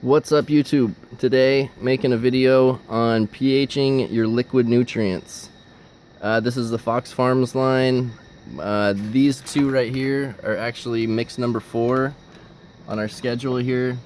What's up, YouTube? Today making a video on pHing your liquid nutrients. This is the Fox Farms line. These two right here are actually mix number 4 on our schedule here,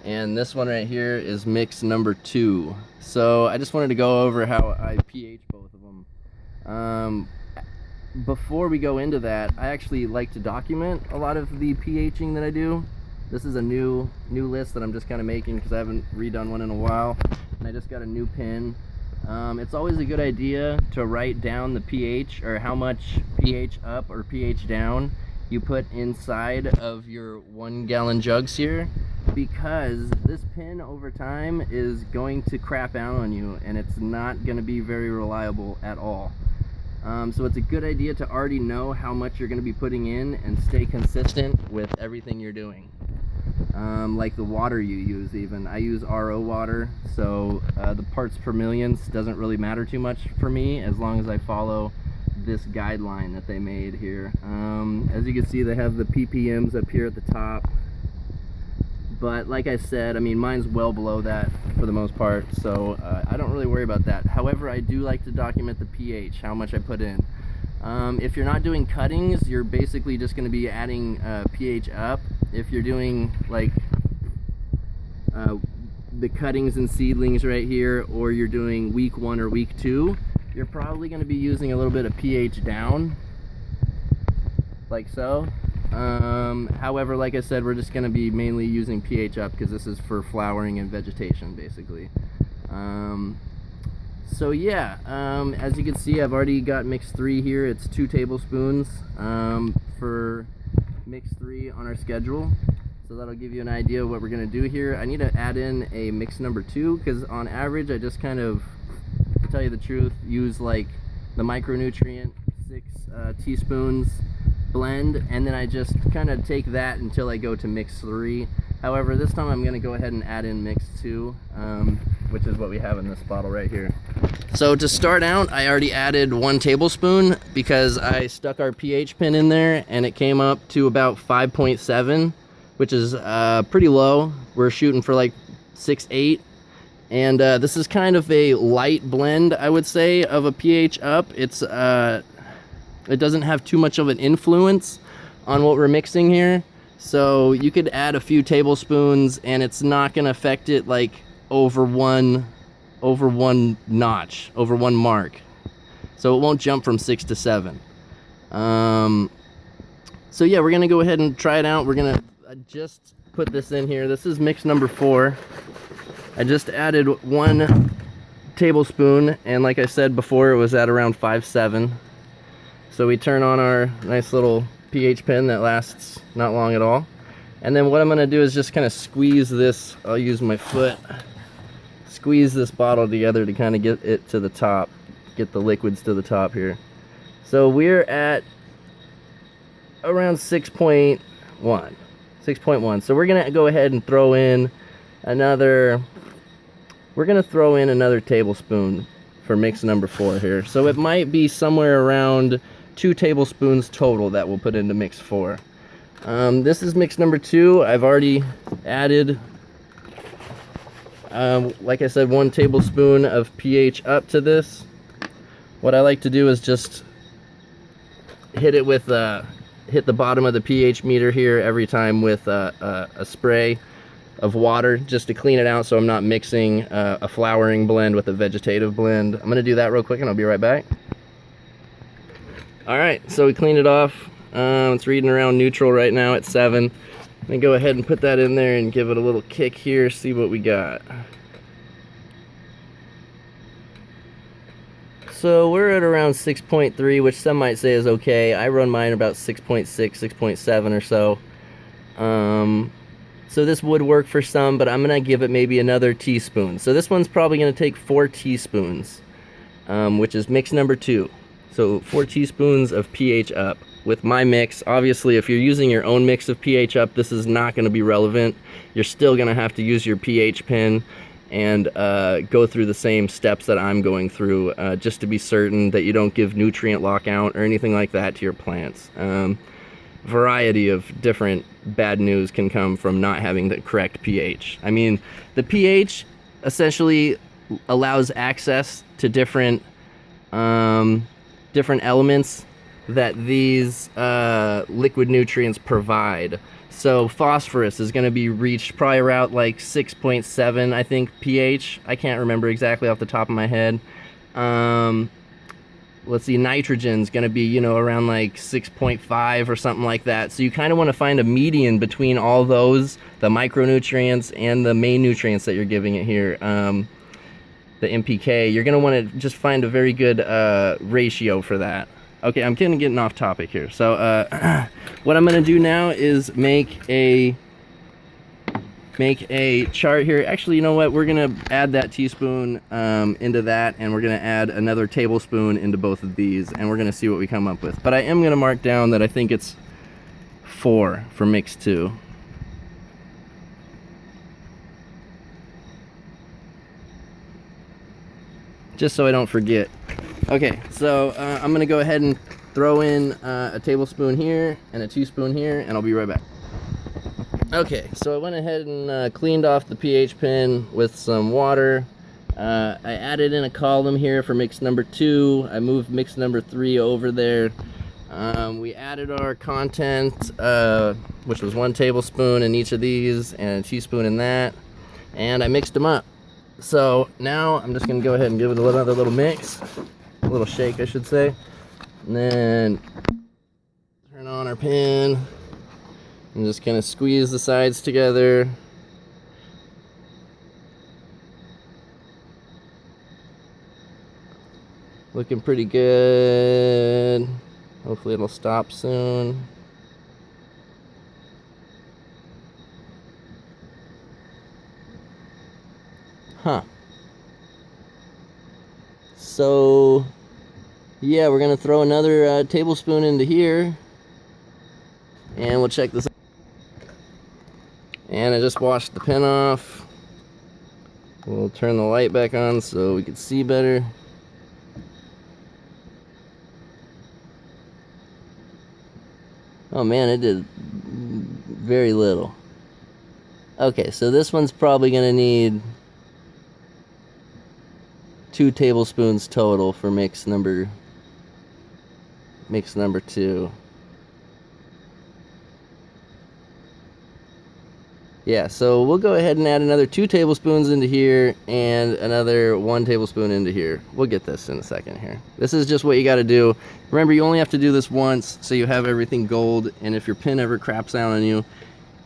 and this one right here is mix number 2. So I just wanted to go over how I pH both of them. Before we go into that, I actually like to document a lot of the pHing that I do. This is a new list that I'm just kind of making because I haven't redone one in a while, and I just got a new pin. It's always a good idea to write down the pH, or how much pH up or pH down you put inside of your 1 gallon jugs here, because this pin over time is going to crap out on you and it's not going to be very reliable at all. So it's a good idea to already know how much you're going to be putting in and stay consistent with everything you're doing. Like the water you use, even. I use RO water, so the parts per million doesn't really matter too much for me as long as I follow this guideline that they made here. As you can see, they have the ppms up here at the top, but like I said, I mean, mine's well below that for the most part, so I don't really worry about that. However, I do like to document the pH, how much I put in. If you're not doing cuttings, you're basically just going to be adding pH up. If you're doing like the cuttings and seedlings right here, or you're doing week 1 or week 2, you're probably going to be using a little bit of pH down, like so. However, like I said, we're just going to be mainly using pH up because this is for flowering and vegetation, basically. So yeah, as you can see, I've already got mix 3 here. It's 2 tablespoons for mix 3 on our schedule. So that'll give you an idea of what we're going to do here. I need to add in a mix number 2 because on average I just kind of, to tell you the truth, use like the micronutrient 6 teaspoons blend, and then I just kind of take that until I go to mix 3. However, this time I'm going to go ahead and add in mix 2, which is what we have in this bottle right here. So to start out, I already added 1 tablespoon because I stuck our pH pin in there and it came up to about 5.7, which is pretty low. We're shooting for like 6.8, and this is kind of a light blend, I would say, of a pH up. It doesn't have too much of an influence on what we're mixing here, so you could add a few tablespoons and it's not going to affect it like over one notch, over 1 mark, so it won't jump from 6 to 7. So yeah, we're gonna go ahead and try it out. We're gonna just put this in here. This is mix number 4. I just added 1 tablespoon, and like I said before, it was at around 5.7. So we turn on our nice little pH pin that lasts not long at all, and then what I'm gonna do is just kind of squeeze this. I'll use my foot. Squeeze this bottle together to kind of get it to the top, get the liquids to the top here. So we're at around 6.1. So we're gonna go ahead and throw in another. We're gonna throw in another tablespoon for mix number 4 here. So it might be somewhere around 2 tablespoons total that we'll put into mix 4. This is mix number 2. I've already added, like I said, 1 tablespoon of pH up to this. What I like to do is just hit it with hit the bottom of the pH meter here every time with a spray of water, just to clean it out so I'm not mixing a flowering blend with a vegetative blend. I'm gonna do that real quick and I'll be right back. Alright, so we cleaned it off. It's reading around neutral right now at 7. Let me go ahead and put that in there and give it a little kick here, see what we got. So we're at around 6.3, which some might say is okay. I run mine about 6.6, 6.7 or so. So this would work for some, but I'm going to give it maybe another teaspoon. So this one's probably going to take 4 teaspoons, which is mix number 2. So 4 teaspoons of pH up with my mix. Obviously, if you're using your own mix of pH up, this is not going to be relevant. You're still going to have to use your pH pin and go through the same steps that I'm going through, just to be certain that you don't give nutrient lockout or anything like that to your plants. variety of different bad news can come from not having the correct pH. I mean, the pH essentially allows access to different elements that these liquid nutrients provide. So phosphorus is going to be reached probably around like 6.7, I think, pH. I can't remember exactly off the top of my head. Let's see, nitrogen's going to be, you know, around like 6.5 or something like that. So you kind of want to find a median between all those, the micronutrients and the main nutrients that you're giving it here. The NPK, you're going to want to just find a very good ratio for that. Okay, I'm kind of getting off topic here. So what I'm going to do now is make a chart here. Actually, you know what? We're going to add that teaspoon into that, and we're going to add another tablespoon into both of these, and we're going to see what we come up with. But I am going to mark down that I think it's 4 for mix 2. Just so I don't forget. Okay, so I'm gonna go ahead and throw in a tablespoon here and a teaspoon here, and I'll be right back. Okay, so I went ahead and cleaned off the pH pen with some water. I added in a column here for mix number 2. I moved mix number 3 over there. We added our content, which was 1 tablespoon in each of these and a teaspoon in that, and I mixed them up. So now I'm just going to go ahead and give it another little mix, a little shake I should say, and then turn on our pen and just kind of squeeze the sides together. Looking pretty good. Hopefully it'll stop soon. Huh. So, yeah, we're going to throw another tablespoon into here. And we'll check this out. And I just washed the pen off. We'll turn the light back on so we can see better. Oh man, it did very little. Okay, so this one's probably going to need 2 tablespoons total for mix number 2. Yeah, so we'll go ahead and add another 2 tablespoons into here and another 1 tablespoon into here. We'll get this in a second here. This is just what you got to do. Remember, you only have to do this once so you have everything gold, and if your pen ever craps out on you,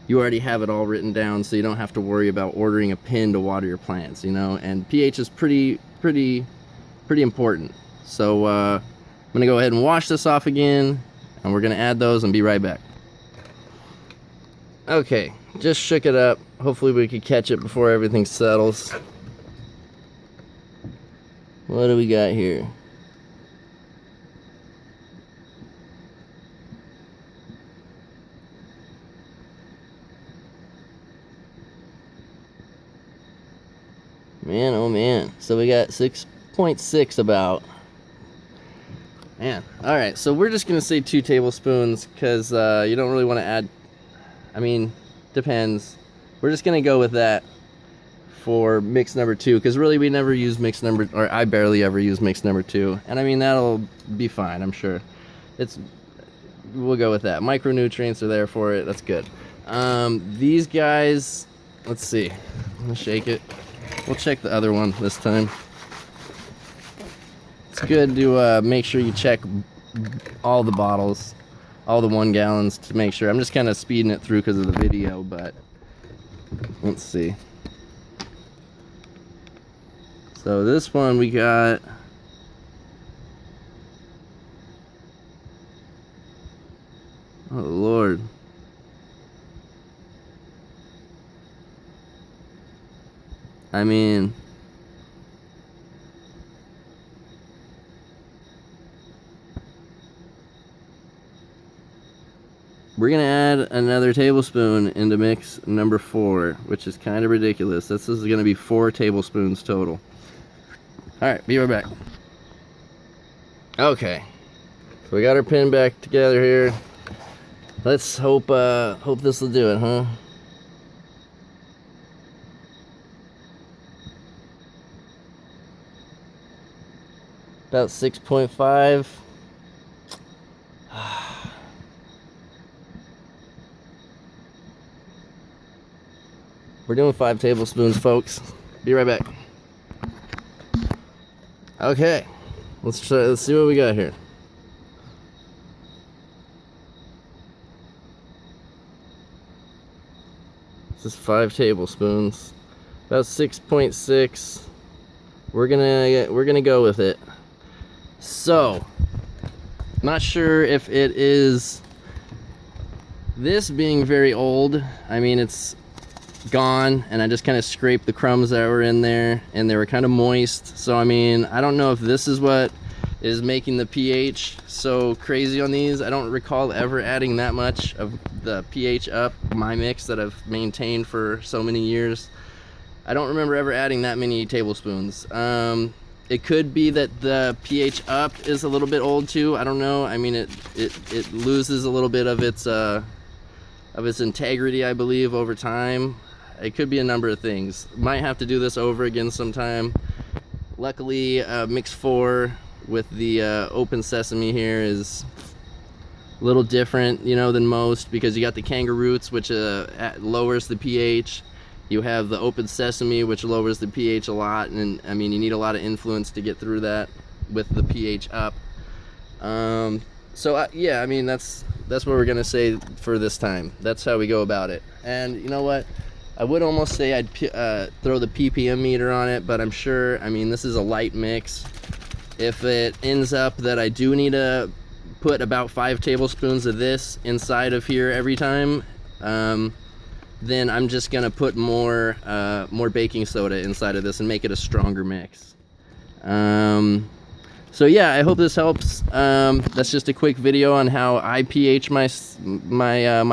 you already have it all written down, so you don't have to worry about ordering a pen to water your plants, you know. And pH is pretty important. So I'm gonna go ahead and wash this off again, and we're gonna add those and be right back. Okay, just shook it up. Hopefully we could catch it before everything settles. What do we got here? Man, oh man. So we got 6.6 about. Man. Alright, so we're just going to say 2 tablespoons because you don't really want to add. I mean, depends. We're just going to go with that for mix number 2 because really we never use mix number, or I barely ever use mix number 2. And I mean, that'll be fine, I'm sure. We'll go with that. Micronutrients are there for it. That's good. These guys, let's see. I'm going to shake it. We'll check the other one this time. It's good to make sure you check all the bottles, all the 1 gallons to make sure. I'm just kind of speeding it through because of the video, but let's see. So this one we got oh Lord. I mean, we're gonna add another tablespoon into mix number 4, which is kind of ridiculous. This is gonna be 4 tablespoons total. Alright, be right back. Okay, so we got our pen back together here. Let's hope this will do it, huh? About 6.5. We're doing 5 tablespoons, folks. Be right back. Okay, let's see what we got here. This is 5 tablespoons, about 6.6. We're gonna go with it. So, not sure if it is this being very old. I mean, it's gone, and I just kind of scraped the crumbs that were in there, and they were kind of moist. So I mean, I don't know if this is what is making the pH so crazy on these. I don't recall ever adding that much of the pH up my mix that I've maintained for so many years. I don't remember ever adding that many tablespoons. It could be that the pH up is a little bit old too. I don't know. I mean, it loses a little bit of its integrity, I believe, over time. It could be a number of things. Might have to do this over again sometime. Luckily, mix 4 with the open sesame here is a little different, you know, than most, because you got the kangaroos, which lowers the pH. You have the open sesame, which lowers the pH a lot, and I mean, you need a lot of influence to get through that with the pH up. So yeah, I mean, that's what we're gonna say for this time. That's how we go about it. And you know what? I would almost say I'd throw the ppm meter on it, but I'm sure, I mean, this is a light mix. If it ends up that I do need to put about 5 tablespoons of this inside of here every time, then I'm just gonna put more baking soda inside of this and make it a stronger mix. So yeah, I hope this helps. That's just a quick video on how I pH my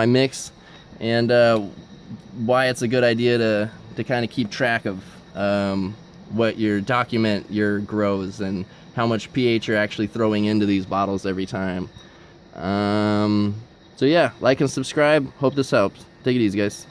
mix, and why it's a good idea to kind of keep track of document your grows and how much pH you're actually throwing into these bottles every time. So yeah, like and subscribe. Hope this helps. Take it easy, guys.